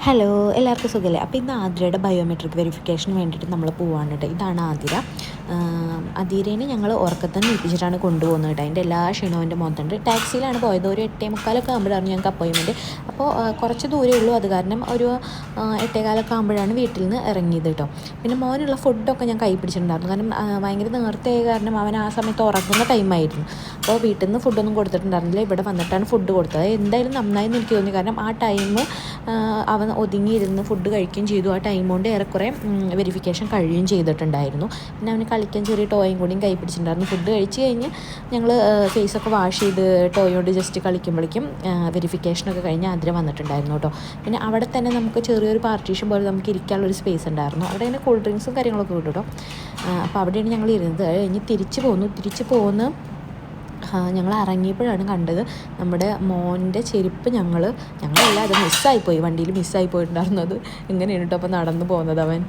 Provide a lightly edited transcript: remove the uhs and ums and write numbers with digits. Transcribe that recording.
Hello, എല്ലാവർക്കും സുഖമല്ലേ? അപ്പോൾ ഇന്ന് ആതിരയുടെ ബയോമെട്രിക് വെരിഫിക്കേഷന് വേണ്ടിയിട്ട് നമ്മൾ പോവാണ് കേട്ടോ. ഇതാണ് ആതിര. ആതിരേനെ ഞങ്ങൾ ഉറക്കത്തിൽ ഏൽപ്പിച്ചിട്ടാണ് കൊണ്ടുപോകുന്നത് കേട്ടോ. അതിൻ്റെ എല്ലാ ക്ഷീണവും എൻ്റെ മുഖത്തുണ്ട്. ടാക്സിയിലാണ് പോയത്. ഒരു 8:45 ആകുമ്പോഴാണ് ഞങ്ങൾക്ക് അപ്പോയിൻമെൻറ്റ്. അപ്പോൾ കുറച്ച് ദൂരമേ ഉള്ളൂ. അത് കാരണം ഒരു 8:15 ആകുമ്പോഴാണ് വീട്ടിൽ നിന്ന് ഇറങ്ങിയത് കേട്ടോ. പിന്നെ മോനുള്ള ഫുഡൊക്കെ ഞാൻ കൈ പിടിച്ചിട്ടുണ്ടായിരുന്നു. കാരണം ഭയങ്കര നേരത്തെ ആയ കാരണം അവൻ ആ സമയത്ത് ഉറങ്ങുന്ന ടൈമായിരുന്നു. അപ്പോൾ വീട്ടിൽ നിന്ന് ഫുഡൊന്നും കൊടുത്തിട്ടുണ്ടായിരുന്നില്ല. ഇവിടെ വന്നിട്ടാണ് ഫുഡ് കൊടുത്തത്. എന്തായാലും നന്നായി എന്ന് എനിക്ക് തോന്നി. കാരണം ആ ടൈം അവൻ ഒതുങ്ങിയിരുന്ന് ഫുഡ് കഴിക്കുകയും ചെയ്തു. ആ ടൈം കൊണ്ട് ഏറെക്കുറെ വെരിഫിക്കേഷൻ കഴിയുകയും ചെയ്തിട്ടുണ്ടായിരുന്നു. പിന്നെ അവന് കളിക്കാൻ ചെറിയ ടോയും കൂടിയും കൈ പിടിച്ചിട്ടുണ്ടായിരുന്നു. ഫുഡ് കഴിച്ച് കഴിഞ്ഞ് ഞങ്ങൾ ഫേസൊക്കെ വാഷ് ചെയ്ത് ടോയോട് ജസ്റ്റ് കളിക്കുമ്പോഴേക്കും വെരിഫിക്കേഷനൊക്കെ കഴിഞ്ഞ് ആതിര വന്നിട്ടുണ്ടായിരുന്നു കേട്ടോ. പിന്നെ അവിടെ തന്നെ നമുക്ക് ചെറിയൊരു പാർട്ടീഷൻ പോലെ നമുക്ക് ഇരിക്കാനുള്ളൊരു സ്പേസ് ഉണ്ടായിരുന്നു. അവിടെ ഇങ്ങനെ കൂൾ ഡ്രിങ്ക്സും കാര്യങ്ങളൊക്കെ കിട്ടും കേട്ടോ. അപ്പോൾ അവിടെയാണ് ഞങ്ങൾ ഇരുന്നത്. കഴിഞ്ഞ് തിരിച്ച് പോന്ന് ഞങ്ങൾ ഇറങ്ങിയപ്പോഴാണ് കണ്ടത് നമ്മുടെ മോൻ്റെ ചെരുപ്പ് ഞങ്ങളല്ല, അത് മിസ്സായിപ്പോയി. വണ്ടിയിൽ മിസ്സായി പോയിട്ടുണ്ടായിരുന്നത്. ഇങ്ങനെയാണ് കേട്ടോ അപ്പോൾ നടന്നു പോകുന്നത് അവൻ.